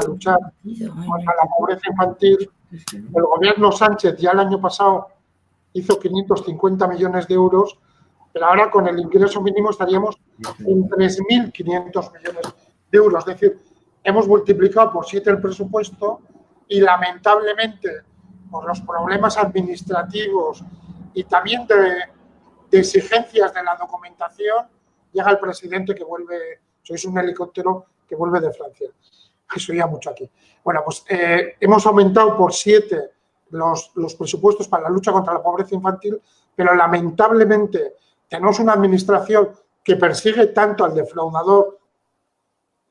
luchar contra la pobreza infantil. El gobierno Sánchez ya el año pasado hizo 550 millones de euros, pero ahora con el ingreso mínimo estaríamos en 3.500 millones de euros. Es decir, hemos multiplicado por 7 el presupuesto y lamentablemente por los problemas administrativos y también de exigencias de la documentación, llega el presidente que vuelve, sois un helicóptero que vuelve de Francia. Eso ya mucho aquí. Bueno, pues hemos aumentado por 7 los presupuestos para la lucha contra la pobreza infantil, pero lamentablemente tenemos una administración que persigue tanto al defraudador,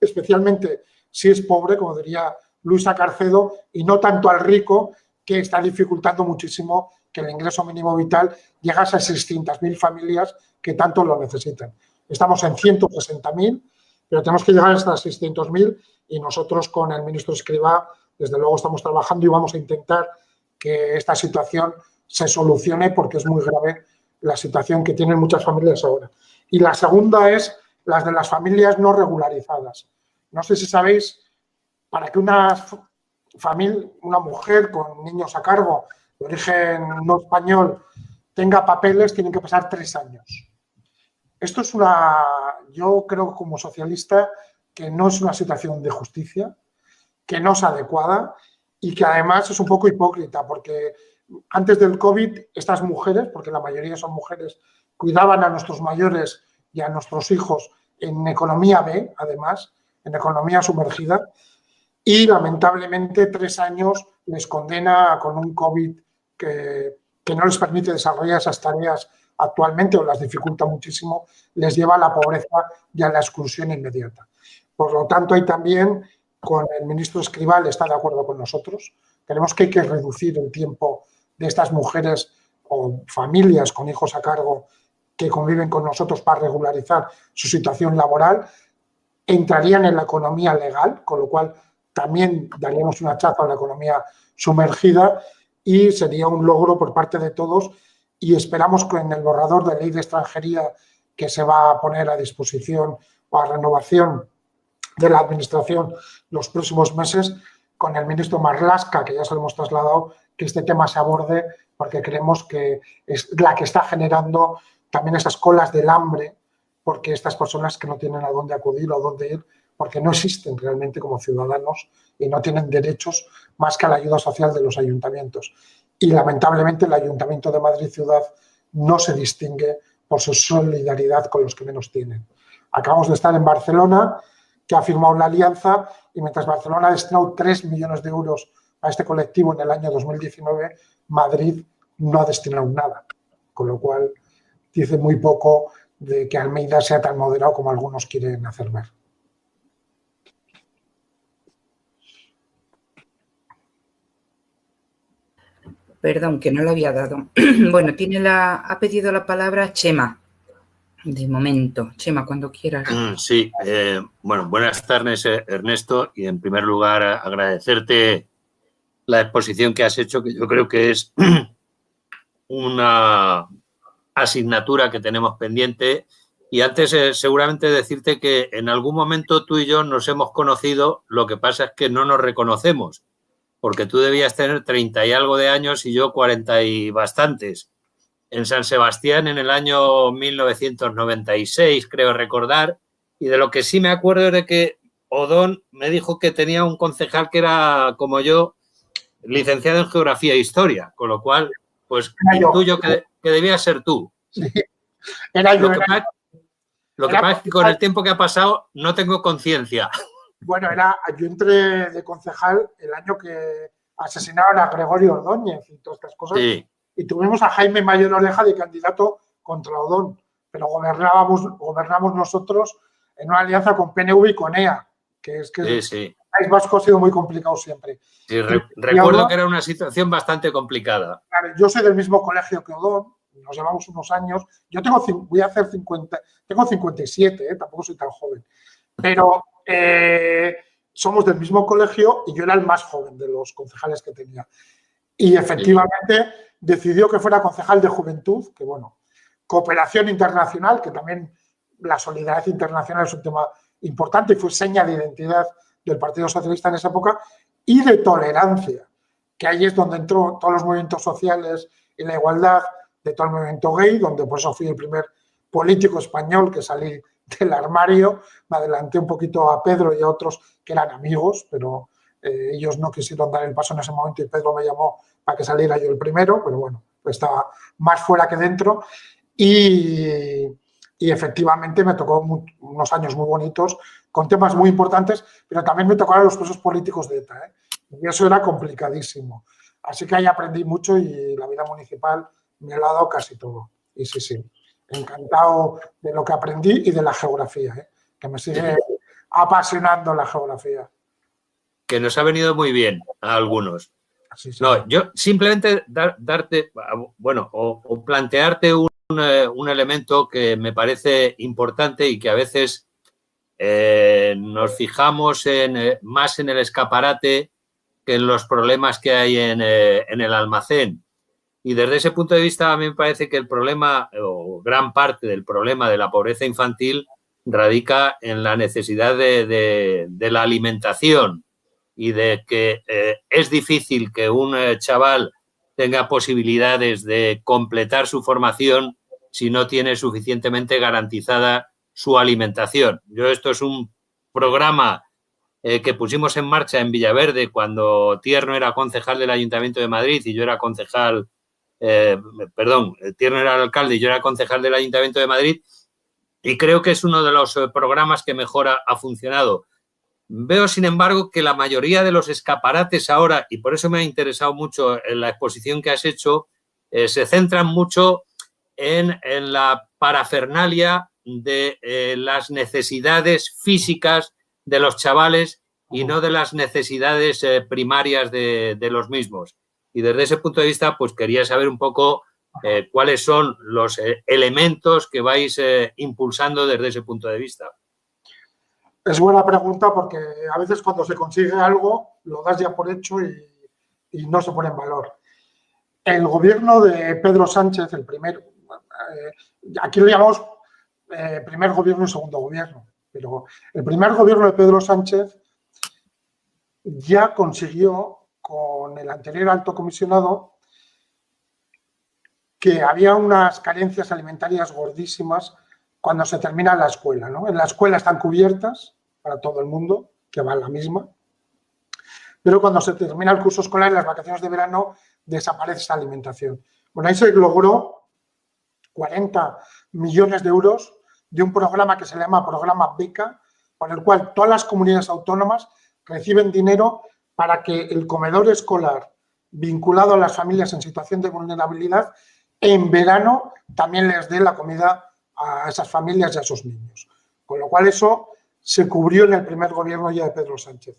especialmente si es pobre, como diría Luisa Carcedo, y no tanto al rico, que está dificultando muchísimo que el ingreso mínimo vital llegue a esas 600.000 familias que tanto lo necesitan. Estamos en 160.000, pero tenemos que llegar a estas 600.000 y nosotros con el ministro Escrivá, desde luego, estamos trabajando y vamos a intentar que esta situación se solucione porque es muy grave la situación que tienen muchas familias ahora. Y la segunda es las de las familias no regularizadas. No sé si sabéis, para que una mujer con niños a cargo de origen no español tenga papeles, tienen que pasar 3 años. Esto es yo creo como socialista que no es una situación de justicia, que no es adecuada y que además es un poco hipócrita porque antes del COVID estas mujeres, porque la mayoría son mujeres, cuidaban a nuestros mayores y a nuestros hijos en economía B, además, en economía sumergida, y lamentablemente 3 años les condena con un COVID que no les permite desarrollar esas tareas actualmente o las dificulta muchísimo, les lleva a la pobreza y a la exclusión inmediata. Por lo tanto, ahí también, con el ministro Escrivá, está de acuerdo con nosotros. Creemos que hay que reducir el tiempo de estas mujeres o familias con hijos a cargo que conviven con nosotros para regularizar su situación laboral. Entrarían en la economía legal, con lo cual también daríamos un hachazo a la economía sumergida y sería un logro por parte de todos y esperamos que en el borrador de ley de extranjería que se va a poner a disposición o a renovación de la Administración los próximos meses, con el ministro Marlaska, que ya se lo hemos trasladado, que este tema se aborde porque creemos que es la que está generando también esas colas del hambre, porque estas personas que no tienen a dónde acudir o a dónde ir, porque no existen realmente como ciudadanos y no tienen derechos más que a la ayuda social de los ayuntamientos. Y lamentablemente el Ayuntamiento de Madrid Ciudad no se distingue por su solidaridad con los que menos tienen. Acabamos de estar en Barcelona, que ha firmado una alianza y mientras Barcelona ha destinado 3 millones de euros a este colectivo en el año 2019, Madrid no ha destinado nada. Con lo cual dice muy poco de que Almeida sea tan moderado como algunos quieren hacer ver. Perdón, que no lo había dado. Bueno, ha pedido la palabra Chema. De momento. Chema, cuando quieras. Sí. Bueno, buenas tardes, Ernesto. Y en primer lugar, agradecerte la exposición que has hecho, que yo creo que es una asignatura que tenemos pendiente. Y antes, seguramente decirte que en algún momento tú y yo nos hemos conocido, lo que pasa es que no nos reconocemos. Porque tú debías tener 30 y algo de años y yo 40 y bastantes. En San Sebastián en el año 1996, creo recordar, y de lo que sí me acuerdo es de que Odón me dijo que tenía un concejal que era, como yo, licenciado en Geografía e Historia, con lo cual, pues intuyo que debías ser tú. Sí, era yo. Lo que pasa es que con el tiempo que ha pasado no tengo conciencia. Bueno, yo entré de concejal el año que asesinaron a Gregorio Ordóñez y todas estas cosas. Sí. Y tuvimos a Jaime Mayor Oleja de candidato contra Odón, pero gobernamos nosotros en una alianza con PNV y con EA, que es que sí. el País Vasco ha sido muy complicado siempre. Sí, recuerdo que era una situación bastante complicada. Claro, yo soy del mismo colegio que Odón, nos llevamos unos años. Yo tengo 57, tampoco soy tan joven, pero somos del mismo colegio y yo era el más joven de los concejales que tenía. Y efectivamente decidió que fuera concejal de juventud, que bueno, cooperación internacional, que también la solidaridad internacional es un tema importante y fue seña de identidad del Partido Socialista en esa época y de tolerancia, que ahí es donde entró todos los movimientos sociales y la igualdad, de todo el movimiento gay, donde por eso fui el primer político español que salí del armario. Me adelanté un poquito a Pedro y a otros que eran amigos, pero ellos no quisieron dar el paso en ese momento y Pedro me llamó para que saliera yo el primero, pero bueno, pues estaba más fuera que dentro y efectivamente me tocó unos años muy bonitos con temas muy importantes, pero también me tocaron los presos políticos de ETA, ¿eh? Y eso era complicadísimo. Así que ahí aprendí mucho y la vida municipal me lo ha dado casi todo. Y sí, encantado de lo que aprendí y de la geografía, ¿eh? Que me sigue apasionando la geografía. Que nos ha venido muy bien a algunos. Sí. No, yo simplemente darte, bueno, o plantearte un elemento que me parece importante y que a veces nos fijamos más en el escaparate que en los problemas que hay en el almacén. Y desde ese punto de vista a mí me parece que el problema, o gran parte del problema de la pobreza infantil radica en la necesidad de la alimentación y de que es difícil que un chaval tenga posibilidades de completar su formación si no tiene suficientemente garantizada su alimentación. Esto es un programa que pusimos en marcha en Villaverde cuando Tierno era concejal del Ayuntamiento de Madrid y yo era concejal, Tierno era el alcalde y yo era concejal del Ayuntamiento de Madrid, y creo que es uno de los programas que mejor ha funcionado. Veo, sin embargo, que la mayoría de los escaparates ahora, y por eso me ha interesado mucho en la exposición que has hecho, se centran mucho en la parafernalia de las necesidades físicas de los chavales y no de las necesidades primarias de los mismos. Y desde ese punto de vista, pues quería saber un poco cuáles son los elementos que vais impulsando desde ese punto de vista. Es buena pregunta porque a veces cuando se consigue algo lo das ya por hecho y no se pone en valor. El gobierno de Pedro Sánchez, el primer, aquí lo llamamos primer gobierno y segundo gobierno, pero el primer gobierno de Pedro Sánchez ya consiguió con el anterior alto comisionado que había unas carencias alimentarias gordísimas cuando se termina la escuela, ¿no? En la escuela están cubiertas para todo el mundo, que va la misma, pero cuando se termina el curso escolar, en las vacaciones de verano, desaparece esa alimentación. Bueno, ahí se logró 40 millones de euros de un programa que se llama Programa Beca, por el cual todas las comunidades autónomas reciben dinero para que el comedor escolar vinculado a las familias en situación de vulnerabilidad en verano también les dé la comida a esas familias y a esos niños. Con lo cual eso se cubrió en el primer gobierno ya de Pedro Sánchez.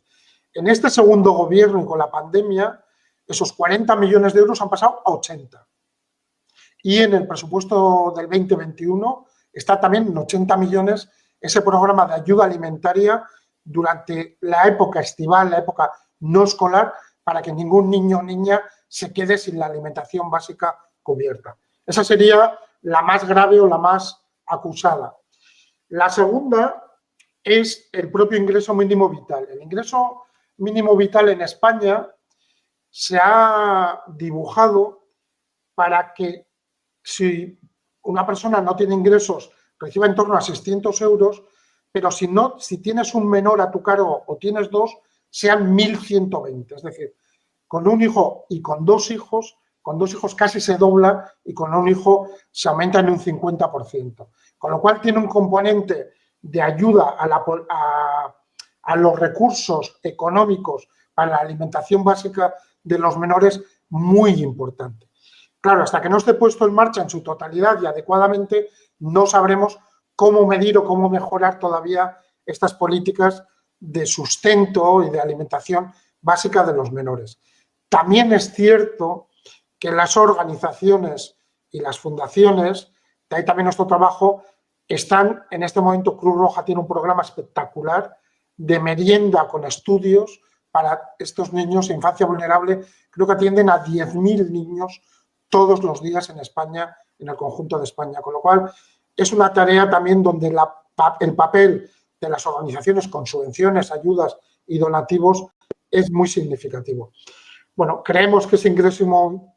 En este segundo gobierno y con la pandemia, esos 40 millones de euros han pasado a 80. Y en el presupuesto del 2021 está también en 80 millones ese programa de ayuda alimentaria durante la época estival, la época no escolar, para que ningún niño o niña se quede sin la alimentación básica cubierta. Esa sería la más grave o la más acusada. La segunda es el propio ingreso mínimo vital. El ingreso mínimo vital en España se ha dibujado para que si una persona no tiene ingresos reciba en torno a 600 euros, pero si tienes un menor a tu cargo o tienes dos, sean 1.120. Es decir, con un hijo y con dos hijos casi se dobla y con un hijo se aumenta en un 50%. Con lo cual tiene un componente de ayuda a los recursos económicos para la alimentación básica de los menores muy importante. Claro, hasta que no esté puesto en marcha en su totalidad y adecuadamente, no sabremos cómo medir o cómo mejorar todavía estas políticas de sustento y de alimentación básica de los menores. También es cierto que las organizaciones y las fundaciones, de ahí también nuestro trabajo, están en este momento. Cruz Roja tiene un programa espectacular de merienda con estudios para estos niños de infancia vulnerable. Creo que atienden a 10.000 niños todos los días en España, en el conjunto de España. Con lo cual, es una tarea también donde el papel de las organizaciones con subvenciones, ayudas y donativos es muy significativo. Bueno, creemos que ese ingreso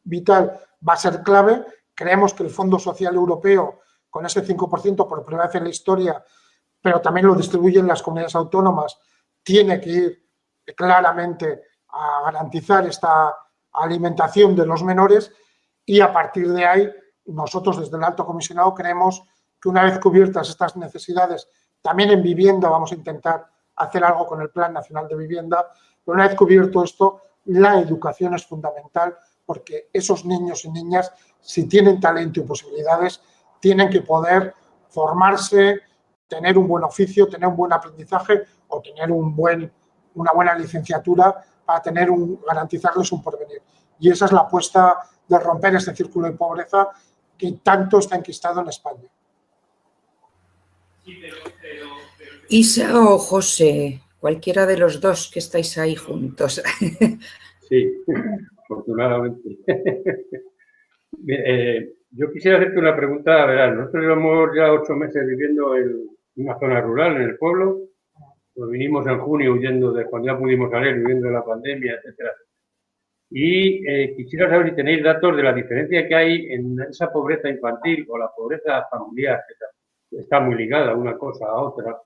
vital va a ser clave. Creemos que el Fondo Social Europeo, con ese 5% por primera vez en la historia, pero también lo distribuyen las comunidades autónomas, tiene que ir claramente a garantizar esta alimentación de los menores y a partir de ahí nosotros desde el Alto Comisionado creemos que una vez cubiertas estas necesidades, también en vivienda vamos a intentar hacer algo con el Plan Nacional de Vivienda, pero una vez cubierto esto, la educación es fundamental porque esos niños y niñas, si tienen talento y posibilidades, tienen que poder formarse, tener un buen oficio, tener un buen aprendizaje o tener una buena licenciatura para garantizarles un porvenir. Y esa es la apuesta de romper este círculo de pobreza que tanto está enquistado en España. Isa o José, cualquiera de los dos que estáis ahí juntos. Sí, afortunadamente. Yo quisiera hacerte una pregunta, verás, nosotros llevamos ya 8 meses viviendo en una zona rural, en el pueblo. Nos vinimos en junio huyendo de cuando ya pudimos salir, huyendo de la pandemia, etcétera. Y quisiera saber si tenéis datos de la diferencia que hay en esa pobreza infantil o la pobreza familiar, que está muy ligada una cosa a otra.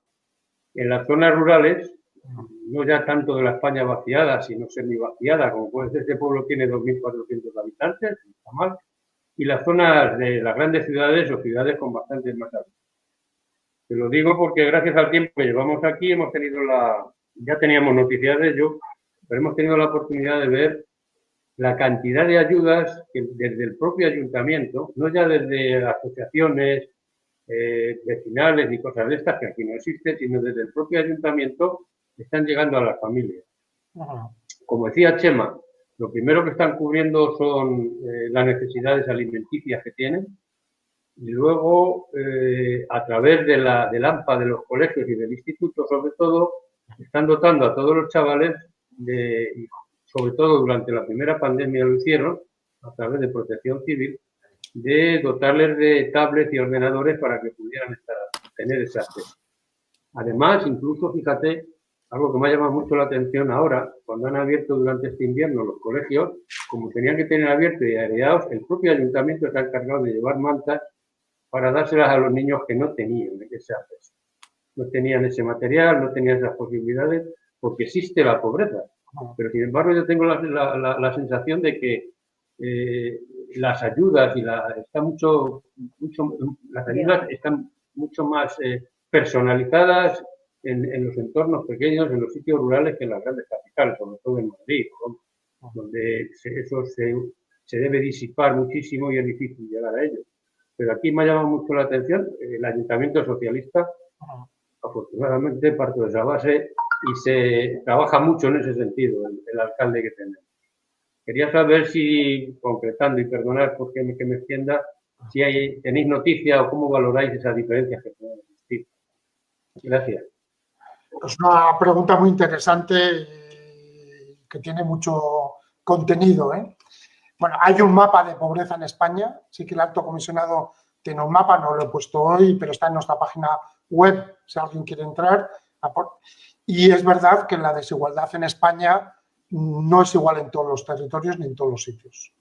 En las zonas rurales, no ya tanto de la España vaciada, sino semi-vaciada, como puede ser, este pueblo tiene 2.400 habitantes, no está mal, y las zonas de las grandes ciudades o ciudades con bastantes más habitantes. Te lo digo porque gracias al tiempo que llevamos aquí hemos tenido ya teníamos noticias de ello, pero hemos tenido la oportunidad de ver la cantidad de ayudas que desde el propio ayuntamiento, no ya desde asociaciones vecinales ni cosas de estas que aquí no existen, sino desde el propio ayuntamiento están llegando a las familias. Como decía Chema, lo primero que están cubriendo son las necesidades alimenticias que tienen y luego a través del AMPA, de los colegios y del instituto, sobre todo, están dotando a todos los chavales sobre todo durante la primera pandemia lo hicieron, a través de Protección Civil, de dotarles de tablets y ordenadores para que pudieran tener ese acceso. Además, incluso, fíjate, algo que me ha llamado mucho la atención ahora, cuando han abierto durante este invierno los colegios, como tenían que tener abiertos y aireados, el propio ayuntamiento se ha encargado de llevar mantas para dárselas a los niños que no tenían ese acceso. No tenían ese material, no tenían esas posibilidades, porque existe la pobreza. Pero, sin embargo, yo tengo la sensación de que las ayudas las ayudas están mucho más personalizadas en los entornos pequeños, en los sitios rurales que en las grandes capitales, sobre todo en Madrid, donde eso se debe disipar muchísimo y es difícil llegar a ello. Pero aquí me ha llamado mucho la atención el Ayuntamiento Socialista, afortunadamente parto de esa base y se trabaja mucho en ese sentido, el alcalde que tenemos. Quería saber si, concretando y perdonar porque me extienda, si tenéis noticia o cómo valoráis esas diferencias que pueden existir. Gracias. Es una pregunta muy interesante y que tiene mucho contenido, ¿eh? Bueno, hay un mapa de pobreza en España. Sí que el Alto Comisionado tiene un mapa, no lo he puesto hoy, pero está en nuestra página web, si alguien quiere entrar. Y es verdad que la desigualdad en España no es igual en todos los territorios ni en todos los sitios.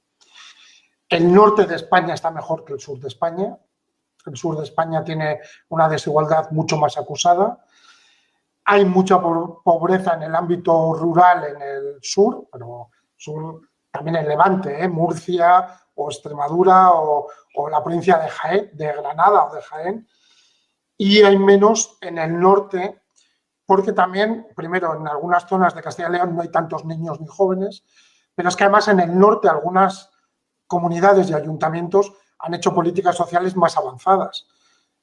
El norte de España está mejor que el sur de España. El sur de España tiene una desigualdad mucho más acusada. Hay mucha pobreza en el ámbito rural en el sur, pero sur también en Levante, Murcia o Extremadura o la provincia de Jaén, de Granada o de Jaén. Y hay menos en el norte, porque también, primero, en algunas zonas de Castilla y León no hay tantos niños ni jóvenes, pero es que además en el norte algunas comunidades y ayuntamientos han hecho políticas sociales más avanzadas.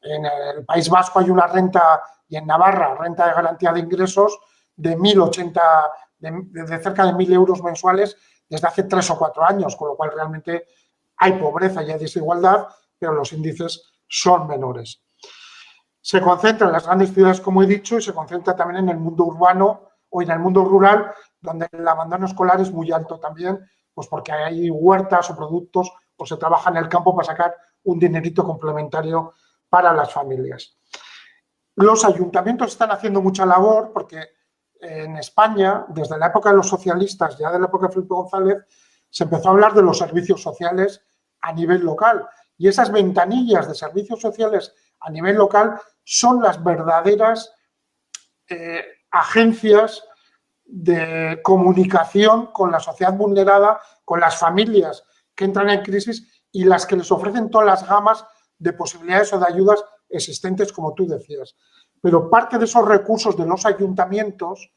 En el País Vasco hay una renta, y en Navarra, renta de garantía de ingresos de cerca de 1.000 euros mensuales desde hace 3 o 4 años, con lo cual realmente hay pobreza y hay desigualdad, pero los índices son menores. Se concentra en las grandes ciudades, como he dicho, y se concentra también en el mundo urbano o en el mundo rural, donde el abandono escolar es muy alto también, pues porque hay huertas o productos o se trabaja en el campo para sacar un dinerito complementario para las familias. Los ayuntamientos están haciendo mucha labor porque en España, desde la época de los socialistas, ya de la época de Felipe González, se empezó a hablar de los servicios sociales a nivel local. Y esas ventanillas de servicios sociales a nivel local son las verdaderas agencias de comunicación con la sociedad vulnerada, con las familias que entran en crisis y las que les ofrecen todas las gamas de posibilidades o de ayudas existentes, como tú decías. Pero parte de esos recursos de los ayuntamientos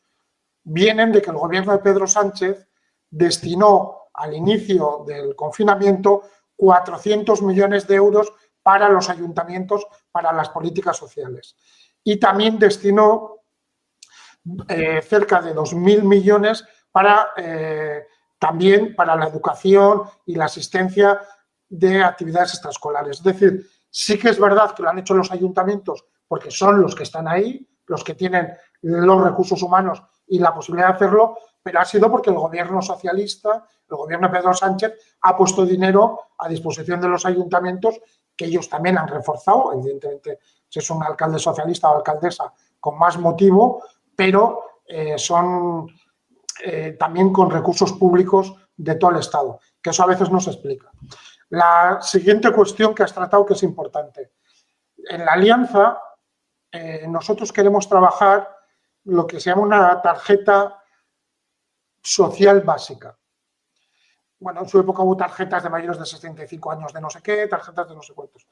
vienen de que el gobierno de Pedro Sánchez destinó al inicio del confinamiento 400 millones de euros para los ayuntamientos, para las políticas sociales. Y también destinó cerca de 2.000 millones también para la educación y la asistencia de actividades extraescolares. Es decir, sí que es verdad que lo han hecho los ayuntamientos porque son los que están ahí, los que tienen los recursos humanos y la posibilidad de hacerlo, pero ha sido porque el gobierno socialista, el gobierno de Pedro Sánchez, ha puesto dinero a disposición de los ayuntamientos, que ellos también han reforzado, evidentemente, si es un alcalde socialista o alcaldesa, con más motivo, pero son también con recursos públicos de todo el Estado, que eso a veces no se explica. La siguiente cuestión que has tratado, que es importante. En la Alianza, nosotros queremos trabajar lo que se llama una tarjeta social básica. Bueno, en su época hubo tarjetas de mayores de 65 años de no sé qué, tarjetas de no sé cuántos.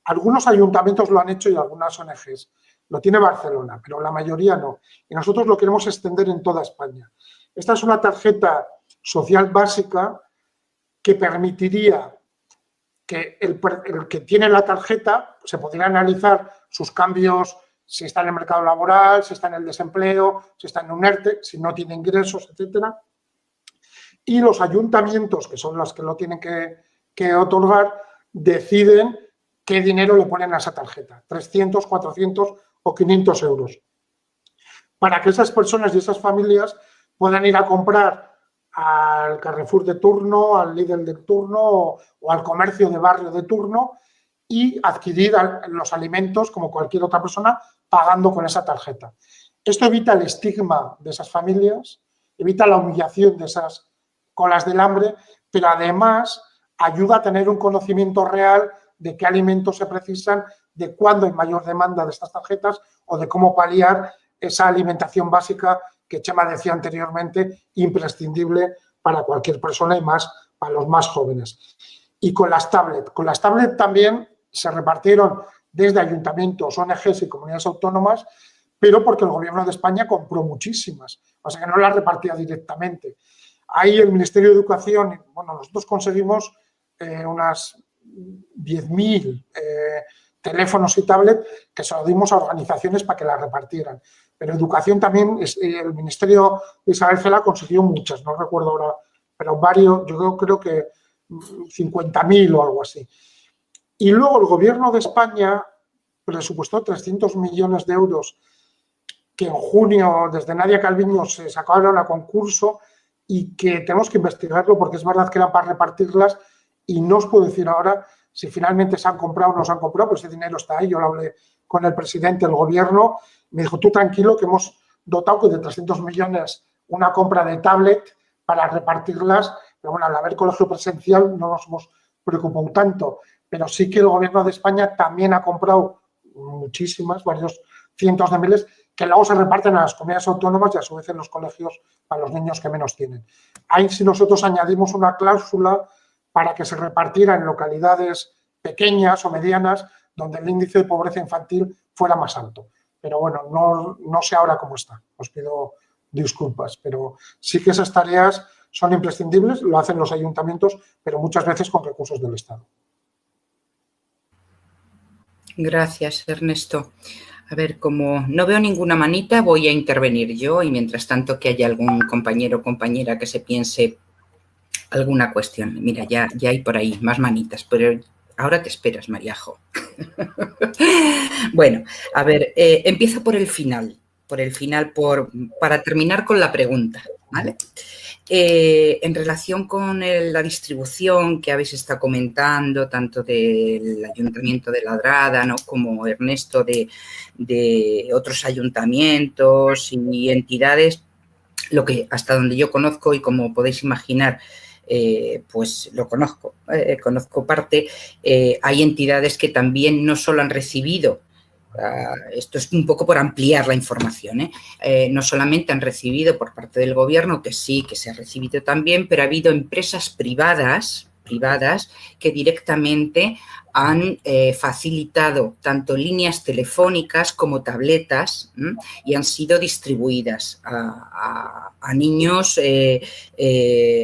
Algunos ayuntamientos lo han hecho y algunas ONGs. Lo tiene Barcelona, pero la mayoría no. Y nosotros lo queremos extender en toda España. Esta es una tarjeta social básica que permitiría que el que tiene la tarjeta se podría analizar sus cambios, si está en el mercado laboral, si está en el desempleo, si está en un ERTE, si no tiene ingresos, etcétera. Y los ayuntamientos, que son los que lo tienen que otorgar, deciden qué dinero le ponen a esa tarjeta, 300, 400 o 500 euros, para que esas personas y esas familias puedan ir a comprar al Carrefour de turno, al Lidl de turno o al comercio de barrio de turno y adquirir los alimentos como cualquier otra persona pagando con esa tarjeta. Esto evita el estigma de esas familias, evita la humillación de esas colas del hambre, pero además ayuda a tener un conocimiento real de qué alimentos se precisan, de cuándo hay mayor demanda de estas tarjetas o de cómo paliar esa alimentación básica que Chema decía anteriormente, imprescindible para cualquier persona y más para los más jóvenes. Y con las tablets. Con las tablets también se repartieron desde ayuntamientos, ONGs y comunidades autónomas, pero porque el gobierno de España compró muchísimas, o sea que no las repartía directamente. Ahí el Ministerio de Educación, bueno, nosotros conseguimos unas 10.000 teléfonos y tablets que se lo dimos a organizaciones para que las repartieran. Pero Educación también, el Ministerio de Isabel Cela consiguió muchas, no recuerdo ahora, pero varios, yo creo que 50.000 o algo así. Y luego el Gobierno de España presupuestó 300 millones de euros que en junio, desde Nadia Calviño, se sacaron a concurso y que tenemos que investigarlo porque es verdad que eran para repartirlas y no os puedo decir ahora si finalmente se han comprado o no se han comprado, pero ese dinero está ahí. Yo lo hablé con el presidente del Gobierno, me dijo, tú tranquilo que hemos dotado de 300 millones una compra de tablet para repartirlas, pero bueno, al haber colegio presencial no nos hemos preocupado tanto, pero sí que el Gobierno de España también ha comprado muchísimas, varios cientos de miles, que luego se reparten a las comunidades autónomas y a su vez en los colegios para los niños que menos tienen. Ahí si nosotros añadimos una cláusula para que se repartiera en localidades pequeñas o medianas donde el índice de pobreza infantil fuera más alto. Pero bueno, no sé ahora cómo está, os pido disculpas, pero sí que esas tareas son imprescindibles, lo hacen los ayuntamientos, pero muchas veces con recursos del Estado. Gracias, Ernesto. A ver, como no veo ninguna manita, voy a intervenir yo y mientras tanto que haya algún compañero o compañera que se piense alguna cuestión. Mira, ya hay por ahí más manitas, pero ahora te esperas, Mariajo. Bueno, a ver, empiezo por el final, para terminar con la pregunta. ¿vale? En relación con la distribución que habéis estado comentando, tanto del Ayuntamiento de Ladrada, ¿no?, como Ernesto, de otros ayuntamientos y entidades, lo que hasta donde yo conozco y como podéis imaginar, pues lo conozco parte, hay entidades que también no solo han recibido, esto es un poco por ampliar la información, no solamente han recibido por parte del gobierno, que sí, que se ha recibido también, pero ha habido empresas privadas que directamente han facilitado tanto líneas telefónicas como tabletas y han sido distribuidas a niños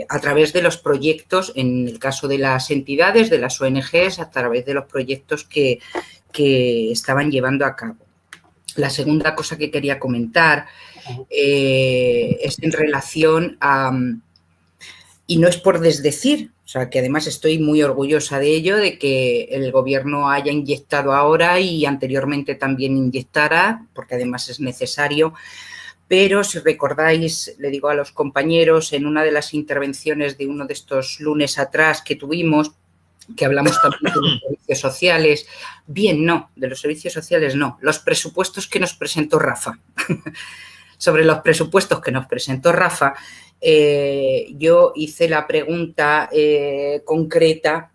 a través de los proyectos, en el caso de las entidades, de las ONGs, a través de los proyectos que estaban llevando a cabo. La segunda cosa que quería comentar es en relación a, y no es por desdecir, o sea, que además estoy muy orgullosa de ello, de que el gobierno haya inyectado ahora y anteriormente también inyectara, porque además es necesario. Pero si recordáis, le digo a los compañeros, en una de las intervenciones de uno de estos lunes atrás que tuvimos, que hablamos también de los servicios sociales, bien, no, de los servicios sociales no, los presupuestos que nos presentó Rafa. Sobre los presupuestos que nos presentó Rafa, yo hice la pregunta concreta,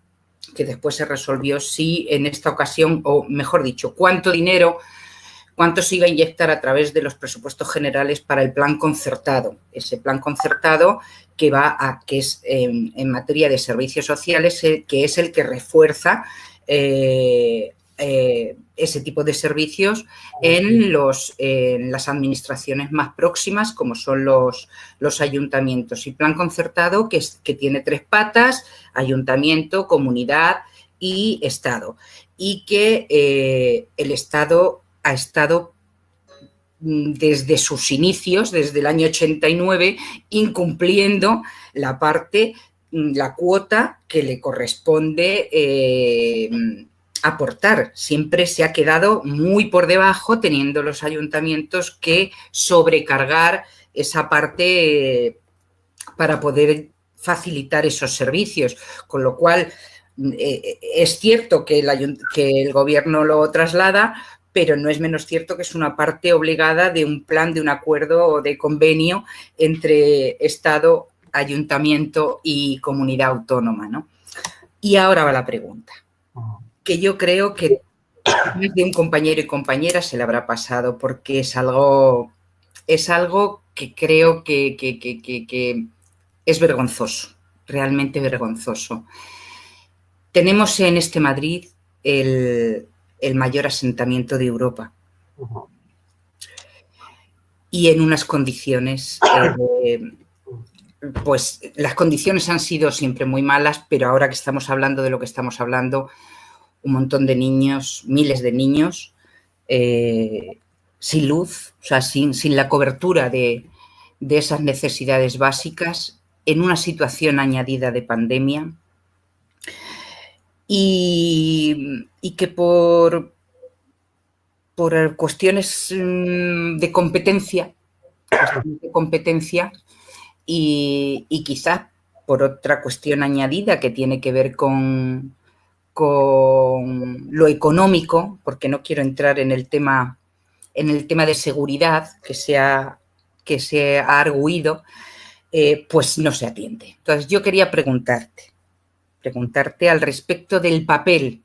que después se resolvió, si en esta ocasión, o mejor dicho, cuánto se iba a inyectar a través de los presupuestos generales para el plan concertado. Ese plan concertado que es en materia de servicios sociales, que es el que refuerza ese tipo de servicios en las administraciones más próximas, como son los ayuntamientos. Y plan concertado que tiene 3 patas: ayuntamiento, comunidad y Estado. Y que el Estado ha estado desde sus inicios, desde el año 89, incumpliendo la cuota que le corresponde aportar. Siempre se ha quedado muy por debajo, teniendo los ayuntamientos que sobrecargar esa parte para poder facilitar esos servicios, con lo cual es cierto que el gobierno lo traslada, pero no es menos cierto que es una parte obligada de un plan, de un acuerdo o de convenio entre Estado, ayuntamiento y comunidad autónoma, ¿no? Y ahora va la pregunta, que yo creo que más de un compañero y compañera se le habrá pasado, porque es algo que creo que es vergonzoso, realmente vergonzoso. Tenemos en este Madrid el mayor asentamiento de Europa. Y en unas condiciones, pues las condiciones han sido siempre muy malas, pero ahora que estamos hablando de lo que estamos hablando, un montón de niños, miles de niños, sin luz, o sea, sin la cobertura de esas necesidades básicas, en una situación añadida de pandemia, y que por cuestiones de competencia y quizás por otra cuestión añadida que tiene que ver con lo económico, porque no quiero entrar en el tema de seguridad que se ha arguido, pues no se atiende. Entonces, yo quería preguntarte al respecto del papel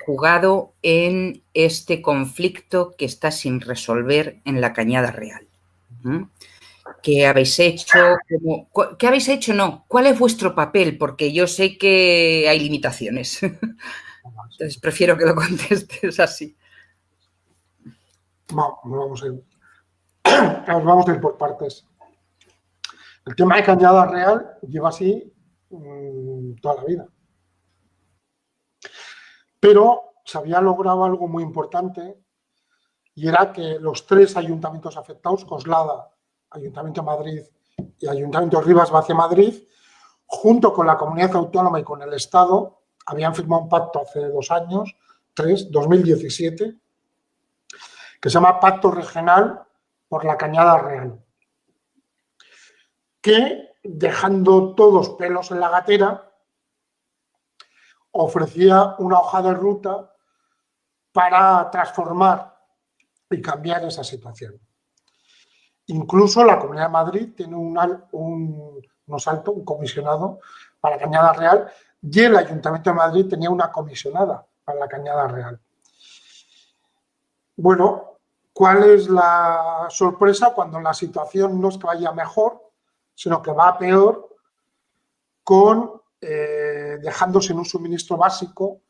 jugado en este conflicto que está sin resolver en la Cañada Real. ¿Qué habéis hecho? ¿Qué habéis hecho? No. ¿Cuál es vuestro papel? Porque yo sé que hay limitaciones. Entonces, prefiero que lo contestes así. Vamos a ir por partes. El tema de Cañada Real lleva así toda la vida. Pero se había logrado algo muy importante, y era que los 3 ayuntamientos afectados, Coslada, Ayuntamiento de Madrid y Ayuntamiento de Rivas-Vacia-Madrid, junto con la comunidad autónoma y con el Estado, habían firmado un pacto hace 2 años, 2017, que se llama Pacto Regional por la Cañada Real. que, dejando todos pelos en la gatera, ofrecía una hoja de ruta para transformar y cambiar esa situación. Incluso la Comunidad de Madrid tiene un comisionado para Cañada Real, y el Ayuntamiento de Madrid tenía una comisionada para la Cañada Real. Bueno, ¿cuál es la sorpresa cuando la situación no es que vaya mejor, sino que va peor, dejando sin un suministro básico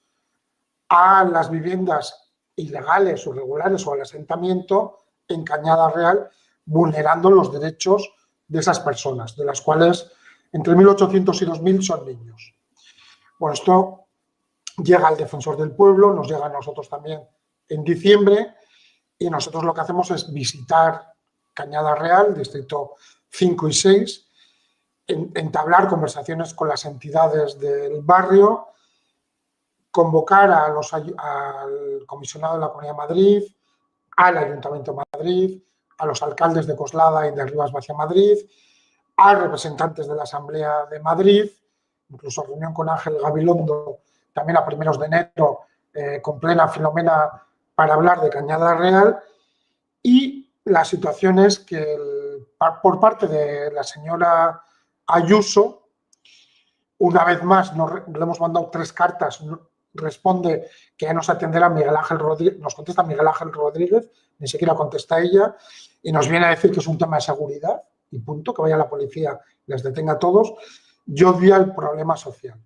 a las viviendas ilegales o irregulares o al asentamiento en Cañada Real, vulnerando los derechos de esas personas, de las cuales entre 1.800 y 2.000 son niños? Bueno, esto llega al Defensor del Pueblo, nos llega a nosotros también en diciembre, y nosotros lo que hacemos es visitar Cañada Real, distrito 5 y 6, entablar conversaciones con las entidades del barrio, convocar al comisionado de la Comunidad de Madrid, al Ayuntamiento de Madrid, a los alcaldes de Coslada y de Rivas Vacia Madrid, a representantes de la Asamblea de Madrid, incluso reunión con Ángel Gabilondo también a primeros de enero, con plena Filomena, para hablar de Cañada Real. Y la situación es que por parte de la señora Ayuso, una vez más le hemos mandado 3 cartas, responde que ya nos atenderá Miguel Ángel Rodríguez, nos contesta Miguel Ángel Rodríguez, ni siquiera contesta ella, y nos viene a decir que es un tema de seguridad y punto, que vaya la policía y les detenga a todos, y odia el problema social.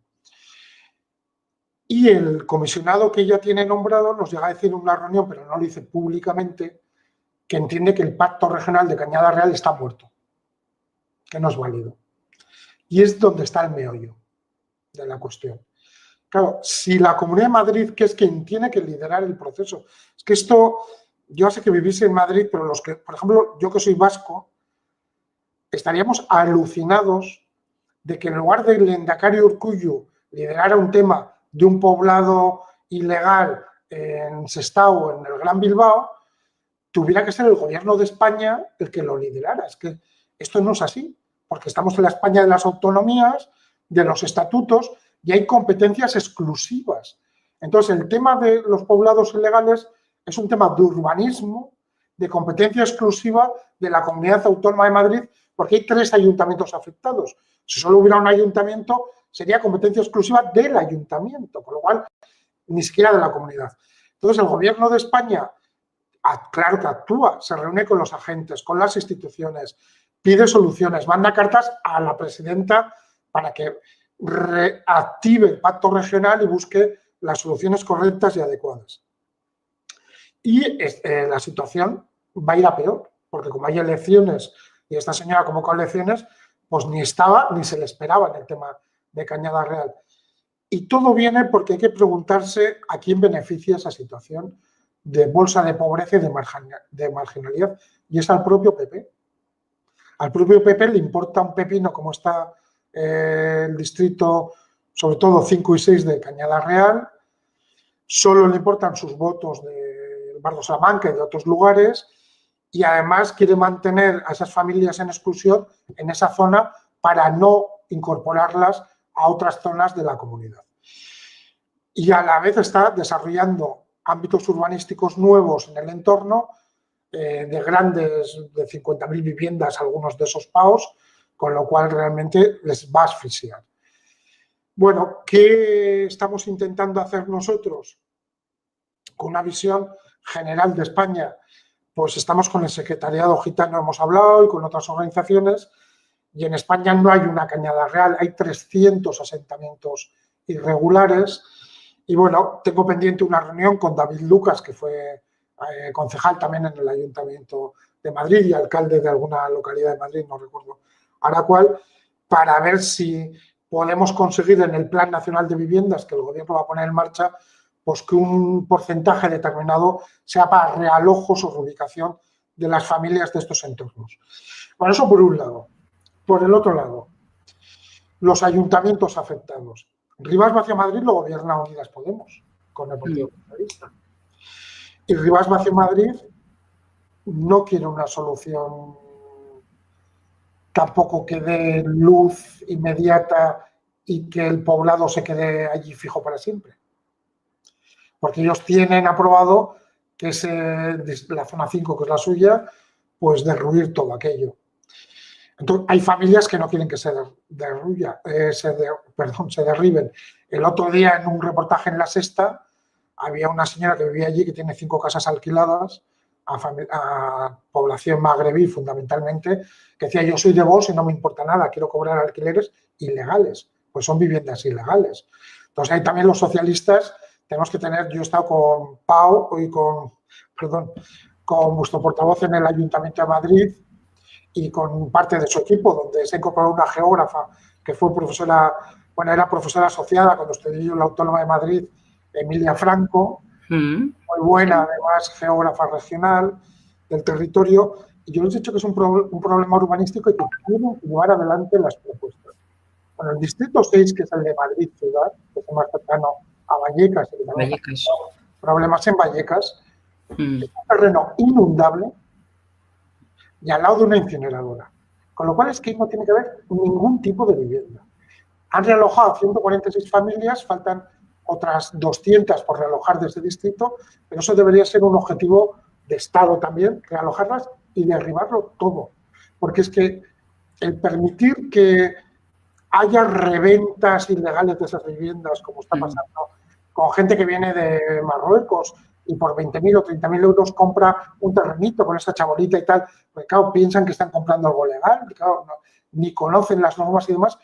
Y el comisionado que ella tiene nombrado nos llega a decir en una reunión, pero no lo dice públicamente, que entiende que el pacto regional de Cañada Real está muerto, que no es válido. Y es donde está el meollo de la cuestión. Claro, si la Comunidad de Madrid, que es quien tiene que liderar el proceso, es que esto, yo sé que vivís en Madrid, pero los que, por ejemplo, yo que soy vasco, estaríamos alucinados de que en lugar del Lehendakari Urkullu liderara un tema de un poblado ilegal en Sestao, en el Gran Bilbao, tuviera que ser el gobierno de España el que lo liderara. Es que esto no es así, porque estamos en la España de las autonomías, de los estatutos, y hay competencias exclusivas. Entonces, el tema de los poblados ilegales es un tema de urbanismo, de competencia exclusiva de la Comunidad Autónoma de Madrid, porque hay 3 ayuntamientos afectados. Si solo hubiera un ayuntamiento, sería competencia exclusiva del ayuntamiento, con lo cual ni siquiera de la comunidad. Entonces, el gobierno de España, claro que actúa, se reúne con los agentes, con las instituciones, pide soluciones, manda cartas a la presidenta para que reactive el pacto regional y busque las soluciones correctas y adecuadas. Y la situación va a ir a peor, porque como hay elecciones y esta señora convocó elecciones, pues ni estaba ni se le esperaba en el tema de Cañada Real. Y todo viene porque hay que preguntarse a quién beneficia esa situación de bolsa de pobreza y de marginalidad, y es al propio PP. Al propio PP le importa un pepino como está el distrito, sobre todo 5 y 6 de Cañada Real, solo le importan sus votos del Barrio Salamanca y de otros lugares, y además quiere mantener a esas familias en exclusión en esa zona para no incorporarlas a otras zonas de la comunidad. Y a la vez está desarrollando ámbitos urbanísticos nuevos en el entorno, de grandes, de 50.000 viviendas, algunos de esos PAOs, con lo cual realmente les va a asfixiar. Bueno, ¿qué estamos intentando hacer nosotros? Con una visión general de España, pues estamos con el Secretariado Gitano, hemos hablado, y con otras organizaciones, y en España no hay una Cañada Real, hay 300 asentamientos irregulares. Y bueno, tengo pendiente una reunión con David Lucas, que fue concejal también en el Ayuntamiento de Madrid y alcalde de alguna localidad de Madrid, no recuerdo ahora cuál, para ver si podemos conseguir en el Plan Nacional de Viviendas que el Gobierno va a poner en marcha, pues que un porcentaje determinado sea para realojos o reubicación de las familias de estos entornos. Bueno, eso por un lado. Por el otro lado, los ayuntamientos afectados. Rivas Vacia Madrid lo gobierna Unidas Podemos, con el Partido Socialista. Y Rivas Vacia Madrid no quiere una solución tampoco que dé luz inmediata y que el poblado se quede allí fijo para siempre. Porque ellos tienen aprobado que es la zona 5, que es la suya, pues derruir todo aquello. Entonces, hay familias que no quieren que se derriben. El otro día, en un reportaje en La Sexta, había una señora que vivía allí, que tiene 5 casas alquiladas a población magrebí, fundamentalmente, que decía: yo soy de Vox y no me importa nada, quiero cobrar alquileres ilegales. Pues son viviendas ilegales. Entonces, ahí también los socialistas tenemos que tener... Yo he estado con Pau y con vuestro portavoz en el Ayuntamiento de Madrid y con parte de su equipo, donde se ha incorporado una geógrafa que fue profesora, bueno, era profesora asociada cuando estudié yo en la Autónoma de Madrid, Emilia Franco, muy buena, además, geógrafa regional del territorio. Y yo les he dicho que es un problema urbanístico y que tienen que llevar adelante las propuestas. Bueno, el distrito 6, que es el de Madrid ciudad, que es el más cercano a Vallecas, y también problemas en Vallecas, es un terreno inundable y al lado de una incineradora. Con lo cual es que no tiene que haber ningún tipo de vivienda. Han realojado 146 familias, faltan otras 200 por realojar de ese distrito, pero eso debería ser un objetivo de Estado también, realojarlas y derribarlo todo. Porque es que el permitir que haya reventas ilegales de esas viviendas, como está pasando con gente que viene de Marruecos y por 20.000 o 30.000 euros compra un terrenito con esa chabolita y tal, porque claro, piensan que están comprando algo legal, claro, no, ni conocen las normas y demás,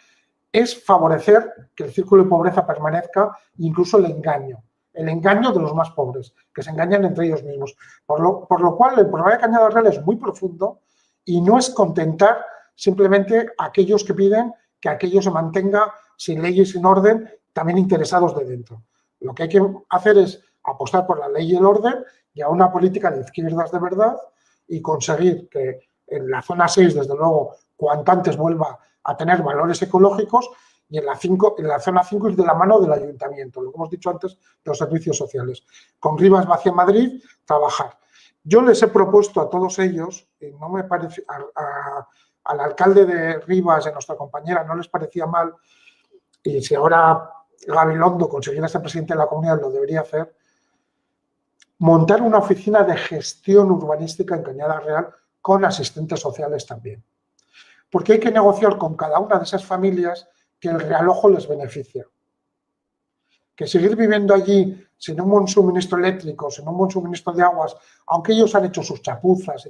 es favorecer que el círculo de pobreza permanezca, incluso el engaño de los más pobres, que se engañan entre ellos mismos. Por lo cual, el problema de Cañada Real es muy profundo y no es contentar simplemente a aquellos que piden que aquello se mantenga sin ley y sin orden, también interesados de dentro. Lo que hay que hacer es apostar por la ley y el orden y a una política de izquierdas de verdad y conseguir que en la zona 6, desde luego, cuanto antes vuelva a tener valores ecológicos y en la zona 5 ir de la mano del ayuntamiento, lo que hemos dicho antes, de los servicios sociales. Con Rivas Vacia Madrid, trabajar. Yo les he propuesto a todos ellos, y no me parece, al alcalde de Rivas, a nuestra compañera, no les parecía mal, y si ahora Gabilondo consiguiera ser presidente de la comunidad, lo debería hacer, montar una oficina de gestión urbanística en Cañada Real con asistentes sociales también. Porque hay que negociar con cada una de esas familias que el realojo les beneficia. Que seguir viviendo allí sin un buen suministro eléctrico, sin un buen suministro de aguas, aunque ellos han hecho sus chapuzas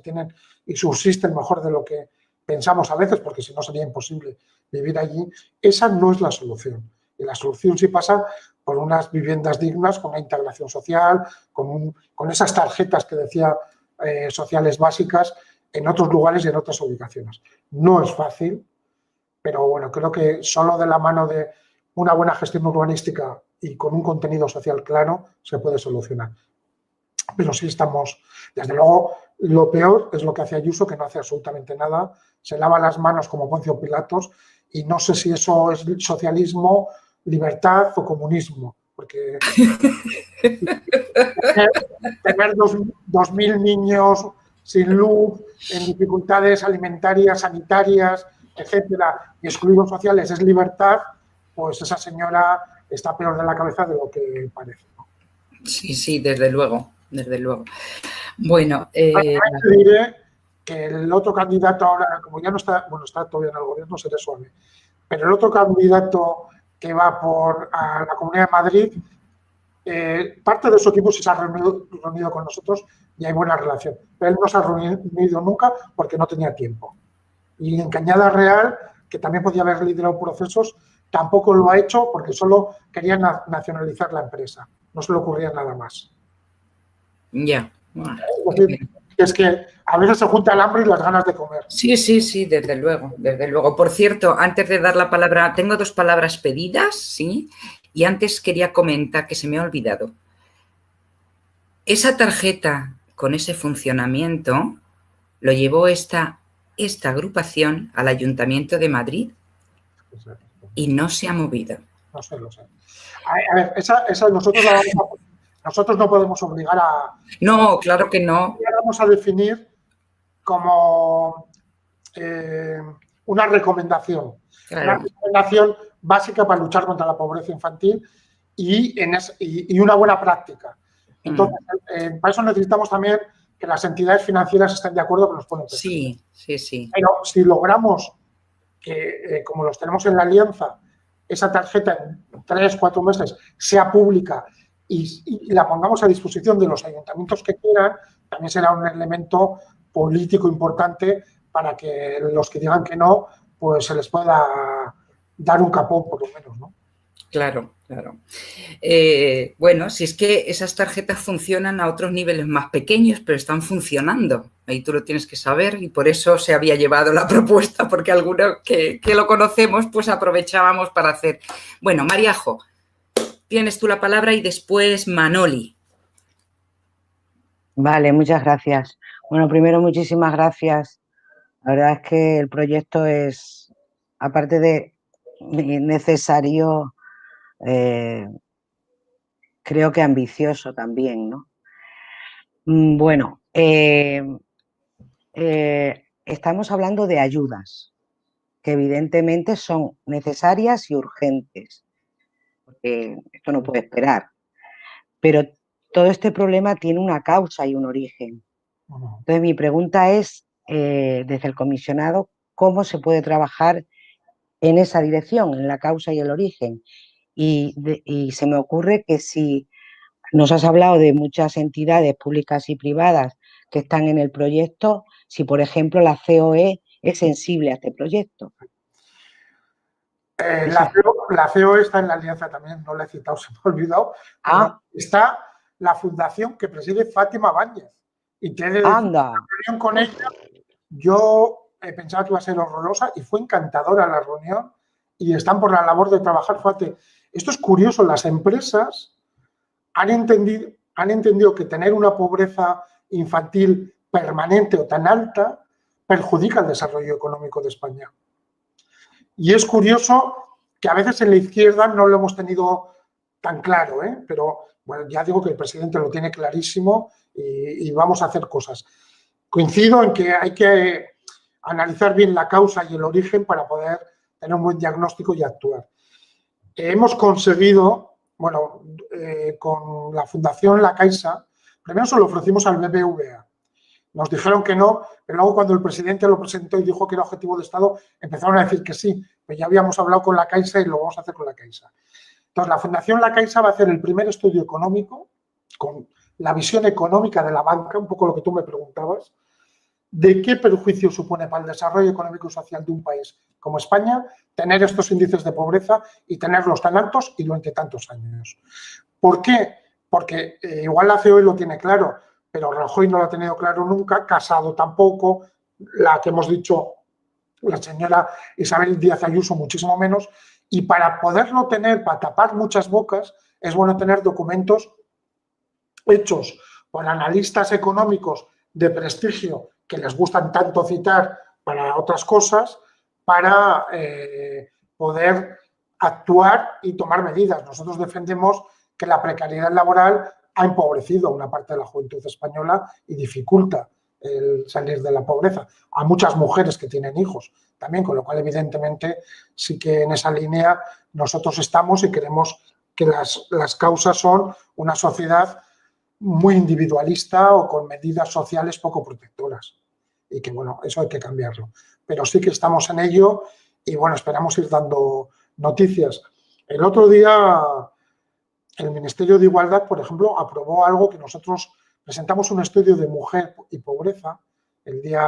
y subsisten mejor de lo que pensamos a veces, porque si no sería imposible vivir allí, esa no es la solución. Y la solución sí pasa por unas viviendas dignas, con una integración social, con esas tarjetas que decía sociales básicas en otros lugares y en otras ubicaciones. No es fácil, pero bueno, creo que solo de la mano de una buena gestión urbanística y con un contenido social claro se puede solucionar. Pero sí estamos, desde luego, lo peor es lo que hace Ayuso, que no hace absolutamente nada, se lava las manos como Poncio Pilatos y no sé si eso es socialismo, libertad o comunismo, porque tener 2.000 niños sin luz, en dificultades alimentarias, sanitarias, etcétera, y excluidos sociales es libertad, pues esa señora está peor de la cabeza de lo que parece, ¿no? Sí, sí, desde luego, desde luego. Bueno, te diré que el otro candidato ahora, como ya no está, bueno, está todavía en el gobierno, seré suave, pero el otro candidato que va a la Comunidad de Madrid, parte de su equipo sí se ha reunido con nosotros y hay buena relación, pero él no se ha reunido nunca porque no tenía tiempo. Y en Cañada Real, que también podía haber liderado procesos, tampoco lo ha hecho porque solo quería nacionalizar la empresa. No se le ocurría nada más. Ya. Bueno, es que a veces se junta el hambre y las ganas de comer. Sí, sí, sí, desde luego, desde luego. Por cierto, antes de dar la palabra, tengo 2 palabras pedidas, ¿sí? Y antes quería comentar que se me ha olvidado. Esa tarjeta con ese funcionamiento lo llevó esta agrupación al Ayuntamiento de Madrid y no se ha movido. No sé, lo sé. A ver, esa nosotros no podemos obligar a... No, claro que no. Vamos a definir como una recomendación. Claro. Una recomendación básica para luchar contra la pobreza infantil y una buena práctica. Entonces, para eso necesitamos también que las entidades financieras estén de acuerdo con los fondos. Sí, sí, sí. Pero si logramos que, como los tenemos en la alianza, esa tarjeta en 3-4 meses sea pública y la pongamos a disposición de los ayuntamientos que quieran, también será un elemento político importante para que los que digan que no, pues se les pueda dar un capón, por lo menos, ¿no? Claro, claro. Bueno, si es que esas tarjetas funcionan a otros niveles más pequeños, pero están funcionando. Ahí tú lo tienes que saber y por eso se había llevado la propuesta, porque algunos que lo conocemos, pues aprovechábamos para hacer. Bueno, Mariajo, tienes tú la palabra y después Manoli. Vale, muchas gracias. Bueno, primero, muchísimas gracias. La verdad es que el proyecto es, aparte de necesario, creo que ambicioso también, ¿no? Bueno, estamos hablando de ayudas, que evidentemente son necesarias y urgentes, porque esto no puede esperar. Pero todo este problema tiene una causa y un origen. Entonces, mi pregunta es, desde el comisionado, ¿cómo se puede trabajar en esa dirección, en la causa y el origen? Y se me ocurre que si nos has hablado de muchas entidades públicas y privadas que están en el proyecto, si, por ejemplo, la COE es sensible a este proyecto. La COE está en la alianza también, no la he citado, se me ha olvidado. Está la fundación que preside Fátima Báñez. Y te he de decir, ¡anda! la reunión con ella, yo pensaba que iba a ser horrorosa y fue encantadora la reunión y están por la labor de trabajar. Fíjate, esto es curioso, las empresas han entendido que tener una pobreza infantil permanente o tan alta perjudica el desarrollo económico de España. Y es curioso que a veces en la izquierda no lo hemos tenido tan claro, ¿eh? Pero bueno, ya digo que el presidente lo tiene clarísimo y vamos a hacer cosas. Coincido en que hay que analizar bien la causa y el origen para poder tener un buen diagnóstico y actuar. Hemos conseguido, bueno, con la Fundación La Caixa, primero se lo ofrecimos al BBVA. Nos dijeron que no, pero luego cuando el presidente lo presentó y dijo que era objetivo de Estado, empezaron a decir que sí, pero ya habíamos hablado con La Caixa y lo vamos a hacer con La Caixa. Entonces, la Fundación La Caixa va a hacer el primer estudio económico, con la visión económica de la banca, un poco lo que tú me preguntabas, de qué perjuicio supone para el desarrollo económico y social de un país como España tener estos índices de pobreza y tenerlos tan altos y durante tantos años. ¿Por qué? Porque igual la COE lo tiene claro, pero Rajoy no lo ha tenido claro nunca, Casado tampoco, la que hemos dicho, la señora Isabel Díaz Ayuso muchísimo menos, y para poderlo tener, para tapar muchas bocas, es bueno tener documentos hechos por analistas económicos de prestigio que les gustan tanto citar para otras cosas, para poder actuar y tomar medidas. Nosotros defendemos que la precariedad laboral ha empobrecido a una parte de la juventud española y dificulta el salir de la pobreza. A muchas mujeres que tienen hijos también, con lo cual evidentemente sí que en esa línea nosotros estamos y queremos que las causas son una sociedad muy individualista o con medidas sociales poco protectoras. Y que, bueno, eso hay que cambiarlo. Pero sí que estamos en ello y, bueno, esperamos ir dando noticias. El otro día, el Ministerio de Igualdad, por ejemplo, aprobó algo que nosotros presentamos un estudio de mujer y pobreza el día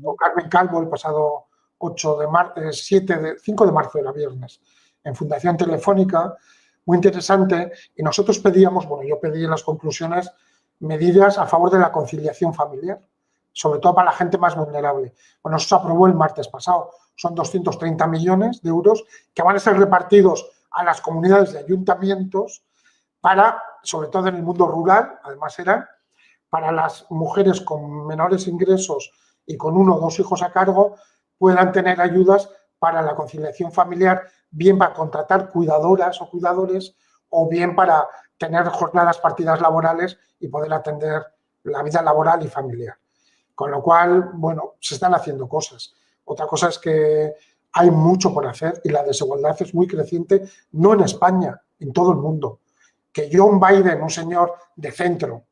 con Carmen Calvo, el pasado 5 de marzo, era viernes, en Fundación Telefónica, muy interesante, y nosotros pedíamos, bueno, yo pedí en las conclusiones medidas a favor de la conciliación familiar, sobre todo para la gente más vulnerable. Bueno, eso se aprobó el martes pasado, son 230 millones de euros que van a ser repartidos a las comunidades de ayuntamientos para, sobre todo en el mundo rural, además eran para las mujeres con menores ingresos y con 1 o 2 hijos a cargo, puedan tener ayudas para la conciliación familiar, bien para contratar cuidadoras o cuidadores o bien para tener jornadas partidas laborales y poder atender la vida laboral y familiar. Con lo cual, bueno, se están haciendo cosas. Otra cosa es que hay mucho por hacer y la desigualdad es muy creciente, no en España, en todo el mundo. Que John Biden, un señor de centro,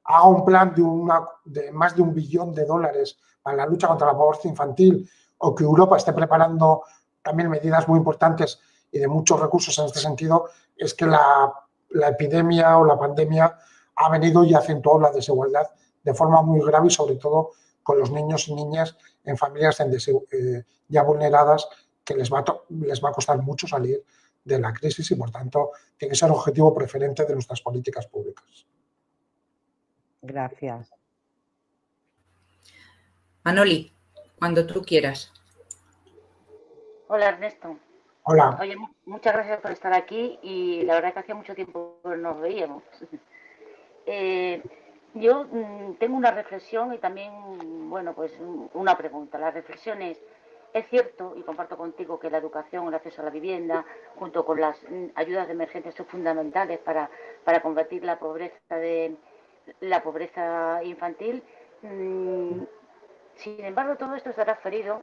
haga un plan de más de $1 billón para la lucha contra la pobreza infantil, o que Europa esté preparando también medidas muy importantes y de muchos recursos en este sentido, es que la epidemia o la pandemia ha venido y ha acentuado la desigualdad de forma muy grave y sobre todo con los niños y niñas en familias ya vulneradas, que les va a costar mucho salir de la crisis y, por tanto, tiene que ser objetivo preferente de nuestras políticas públicas. Gracias. Manoli, cuando tú quieras. Hola, Ernesto. Hola. Oye, muchas gracias por estar aquí y la verdad que hacía mucho tiempo que nos veíamos. Yo tengo una reflexión y también, bueno, pues una pregunta. La reflexión es cierto, y comparto contigo, que la educación, el acceso a la vivienda, junto con las ayudas de emergencia, son fundamentales para combatir la pobreza infantil. Sin embargo, todo esto está transferido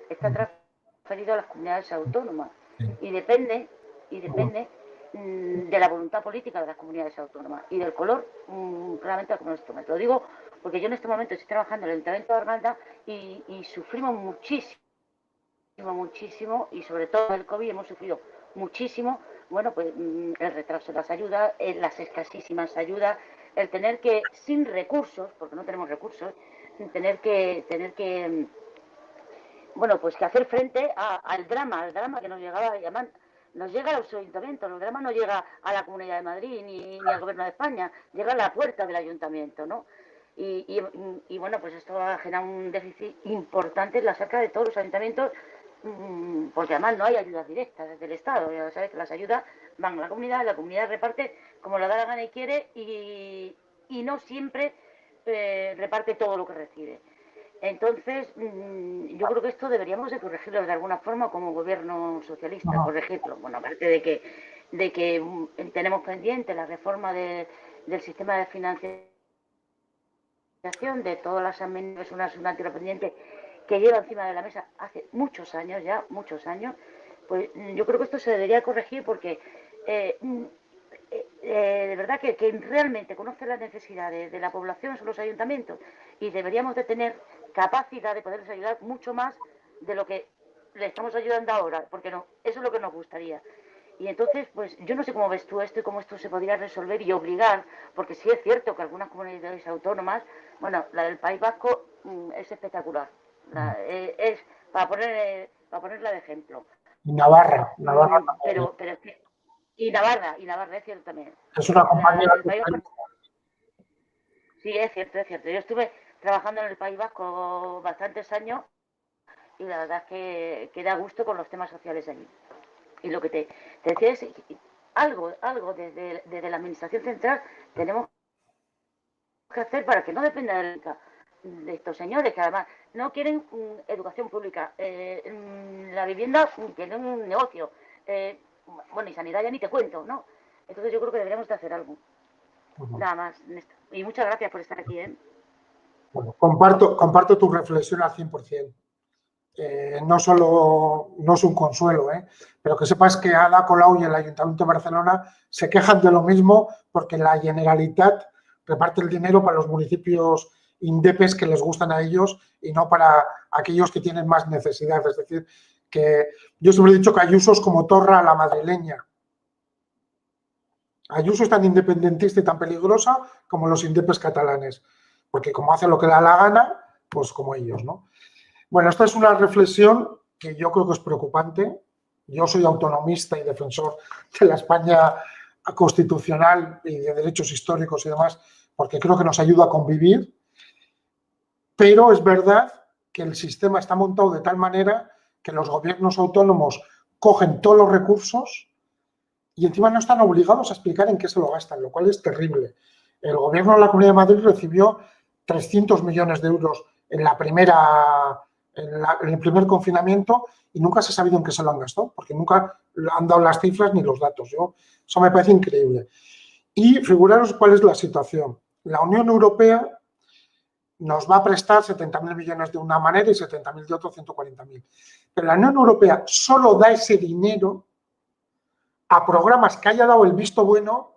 a las comunidades autónomas y depende de la voluntad política de las comunidades autónomas y del color claramente como esto. Me lo digo porque yo en este momento estoy trabajando en el Ayuntamiento de Arganda y sufrimos muchísimo, y sobre todo el COVID hemos sufrido muchísimo, bueno, pues el retraso de las ayudas, las escasísimas ayudas, el tener que, sin recursos, porque no tenemos recursos, tener que bueno, pues que hacer frente al drama que nos llegaba, además nos llega a los ayuntamientos, el drama no llega a la Comunidad de Madrid ni al Gobierno de España, llega a la puerta del ayuntamiento, ¿no? Y bueno, pues esto ha generado un déficit importante en la cerca de todos los ayuntamientos, porque además no hay ayudas directas desde el Estado. Ya sabes que las ayudas van a la comunidad reparte como la da la gana y quiere, y no siempre reparte todo lo que recibe. Entonces, yo creo que esto deberíamos de corregirlo de alguna forma como gobierno socialista, corregirlo. Bueno, aparte de que tenemos pendiente la reforma del sistema de financiación de todas las administraciones, una asignatura pendiente que lleva encima de la mesa hace muchos años, pues yo creo que esto se debería corregir porque de verdad que realmente conoce las necesidades de la población son los ayuntamientos, y deberíamos de tener capacidad de poderles ayudar mucho más de lo que le estamos ayudando ahora, porque no, eso es lo que nos gustaría. Y entonces, pues yo no sé cómo ves tú esto y cómo esto se podría resolver y obligar, porque sí es cierto que algunas comunidades autónomas, bueno, la del País Vasco es espectacular, es para ponerla de ejemplo. Y Navarra. Pero es que y Navarra es cierto también. Es una compañía. Sí, es cierto. Yo estuve trabajando en el País Vasco bastantes años y la verdad es que da gusto con los temas sociales allí. Y lo que te decía es algo desde la administración central tenemos que hacer para que no dependa de estos señores que además no quieren educación pública, la vivienda tienen un negocio, bueno, y sanidad ya ni te cuento, ¿no? Entonces yo creo que deberíamos de hacer algo. Nada más, Néstor. Y muchas gracias por estar aquí, ¿eh? Bueno, comparto tu reflexión al 100%. No es un consuelo, pero que sepas que Ada Colau y el Ayuntamiento de Barcelona se quejan de lo mismo porque la Generalitat reparte el dinero para los municipios indepes que les gustan a ellos y no para aquellos que tienen más necesidad. Es decir, que yo siempre he dicho que Ayuso es como Torra a la madrileña. Ayuso es tan independentista y tan peligrosa como los indepes catalanes, porque como hace lo que le da la gana, pues como ellos, ¿no? Bueno, esta es una reflexión que yo creo que es preocupante. Yo soy autonomista y defensor de la España constitucional y de derechos históricos y demás, porque creo que nos ayuda a convivir, pero es verdad que el sistema está montado de tal manera que los gobiernos autónomos cogen todos los recursos y encima no están obligados a explicar en qué se lo gastan, lo cual es terrible. El gobierno de la Comunidad de Madrid recibió 300 millones de euros en el primer confinamiento y nunca se ha sabido en qué se lo han gastado, porque nunca han dado las cifras ni los datos. Eso me parece increíble. Y figuraros cuál es la situación. La Unión Europea nos va a prestar 70.000 millones de una manera y 70.000 de otra, 140.000. Pero la Unión Europea solo da ese dinero a programas que haya dado el visto bueno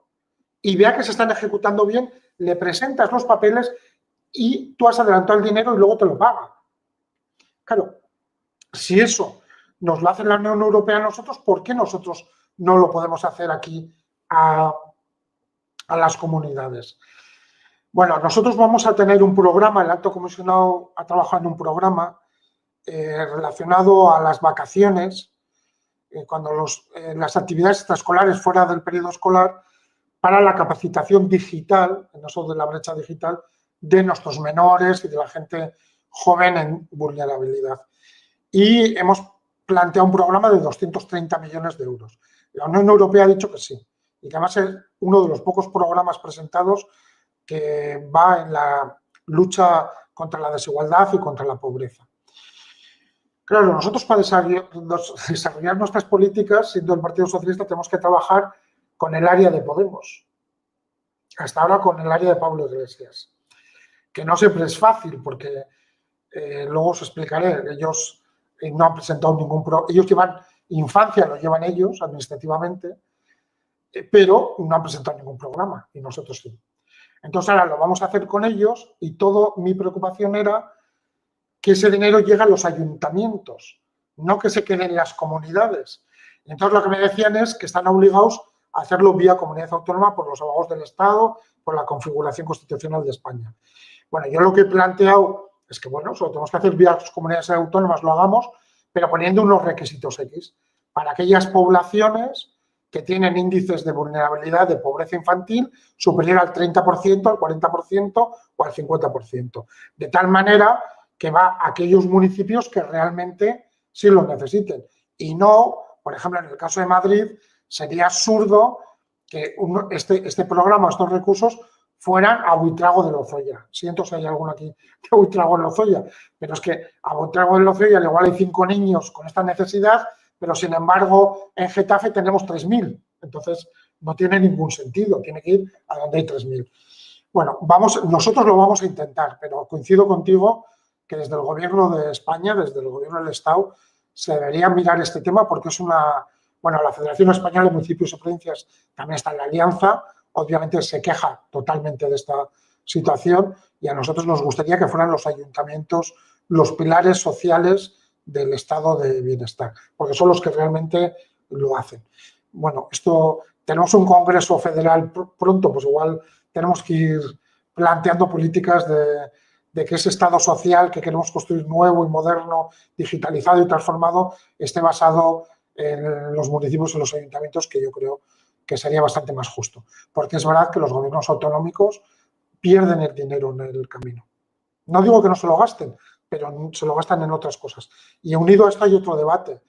y vea que se están ejecutando bien, le presentas los papeles y tú has adelantado el dinero y luego te lo paga. Claro, si eso nos lo hace la Unión Europea a nosotros, ¿por qué nosotros no lo podemos hacer aquí a las comunidades? Bueno, nosotros vamos a tener un programa, el Alto Comisionado ha trabajado en un programa relacionado a las vacaciones, cuando las actividades extraescolares fuera del periodo escolar, para la capacitación digital, en eso de la brecha digital, de nuestros menores y de la gente joven en vulnerabilidad. Y hemos planteado un programa de 230 millones de euros. La Unión Europea ha dicho que sí, y que además es uno de los pocos programas presentados que va en la lucha contra la desigualdad y contra la pobreza. Claro, nosotros para desarrollar nuestras políticas, siendo el Partido Socialista, tenemos que trabajar con el área de Podemos. Hasta ahora con el área de Pablo Iglesias. Que no siempre es fácil, porque luego os explicaré, ellos no han presentado ningún programa. Ellos llevan infancia, lo llevan ellos administrativamente, pero no han presentado ningún programa, y nosotros sí. Entonces ahora lo vamos a hacer con ellos y toda mi preocupación era que ese dinero llegue a los ayuntamientos, no que se quede en las comunidades. Y entonces lo que me decían es que están obligados a hacerlo vía comunidad autónoma por los abogados del Estado, por la configuración constitucional de España. Bueno, yo lo que he planteado es que, bueno, solo tenemos que hacer vía comunidades autónomas, lo hagamos, pero poniendo unos requisitos X para aquellas poblaciones que tienen índices de vulnerabilidad de pobreza infantil superior al 30%, al 40% o al 50%. De tal manera que va a aquellos municipios que realmente sí lo necesiten. Y no, por ejemplo, en el caso de Madrid, sería absurdo que este programa, estos recursos, fueran a Buitrago de Lozoya. Siento si hay alguno aquí de Buitrago de Lozoya, pero es que a Buitrago de Lozoya igual hay 5 niños con esta necesidad, pero sin embargo en Getafe tenemos 3.000. Entonces no tiene ningún sentido, tiene que ir a donde hay 3.000. Bueno, nosotros lo vamos a intentar, pero coincido contigo que desde el Gobierno de España, desde el Gobierno del Estado, se debería mirar este tema porque es una... Bueno, la Federación Española de Municipios y Provincias también está en la alianza, obviamente se queja totalmente de esta situación y a nosotros nos gustaría que fueran los ayuntamientos los pilares sociales del estado de bienestar, porque son los que realmente lo hacen. Bueno, tenemos un congreso federal pronto, pues igual tenemos que ir planteando políticas de que ese estado social que queremos construir nuevo y moderno, digitalizado y transformado, esté basado en los municipios y los ayuntamientos, que yo creo que sería bastante más justo. Porque es verdad que los gobiernos autonómicos pierden el dinero en el camino. No digo que no se lo gasten, pero se lo gastan en otras cosas. Y unido a esto hay otro debate.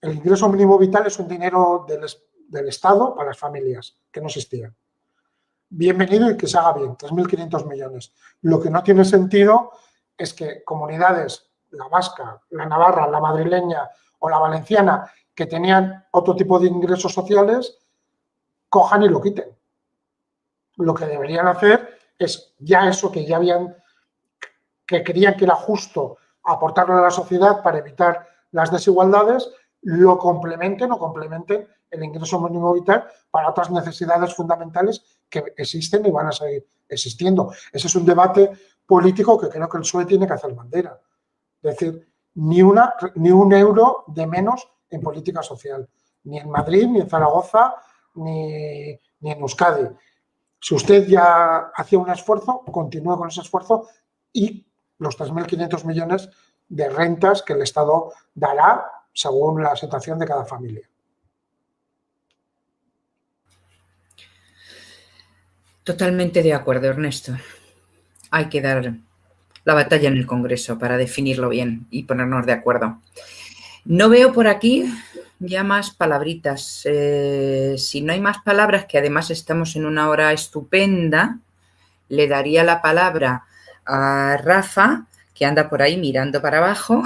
El ingreso mínimo vital es un dinero del Estado para las familias, que no existía. Bienvenido y que se haga bien, 3.500 millones. Lo que no tiene sentido es que comunidades, la vasca, la navarra, la madrileña o la valenciana, que tenían otro tipo de ingresos sociales, cojan y lo quiten. Lo que deberían hacer es ya eso que ya habían, que creían que era justo aportarlo a la sociedad para evitar las desigualdades, lo complementen o complementen el ingreso mínimo vital para otras necesidades fundamentales que existen y van a seguir existiendo. Ese es un debate político que creo que el PSOE tiene que hacer bandera. Es decir, ni un euro de menos en política social, ni en Madrid, ni en Zaragoza, ni en Euskadi. Si usted ya hacía un esfuerzo, continúe con ese esfuerzo y los 3.500 millones de rentas que el Estado dará según la situación de cada familia. Totalmente de acuerdo, Ernesto. Hay que dar la batalla en el Congreso para definirlo bien y ponernos de acuerdo. No veo por aquí ya más palabritas. Si no hay más palabras, que además estamos en una hora estupenda, le daría la palabra a Rafa, que anda por ahí mirando para abajo.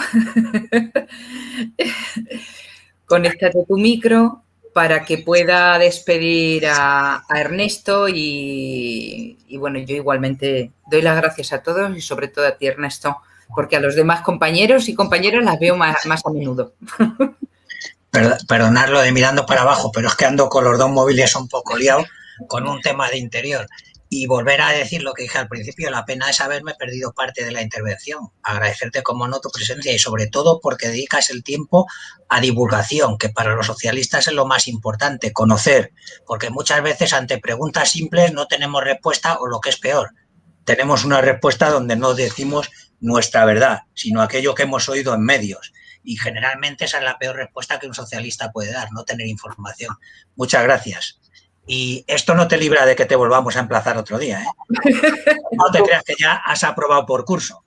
Conéctate tu micro para que pueda despedir a Ernesto y bueno, yo igualmente doy las gracias a todos y sobre todo a ti, Ernesto, porque a los demás compañeros y compañeras las veo más a menudo. Perdonadlo de mirando para abajo, pero es que ando con los dos móviles un poco liado con un tema de interior. Y volver a decir lo que dije al principio, la pena es haberme perdido parte de la intervención. Agradecerte, como no, tu presencia y sobre todo porque dedicas el tiempo a divulgación, que para los socialistas es lo más importante, conocer, porque muchas veces ante preguntas simples no tenemos respuesta o lo que es peor, tenemos una respuesta donde no decimos nuestra verdad, sino aquello que hemos oído en medios. Y generalmente esa es la peor respuesta que un socialista puede dar, no tener información. Muchas gracias. Y esto no te libra de que te volvamos a emplazar otro día, ¿eh? No te creas que ya has aprobado por curso.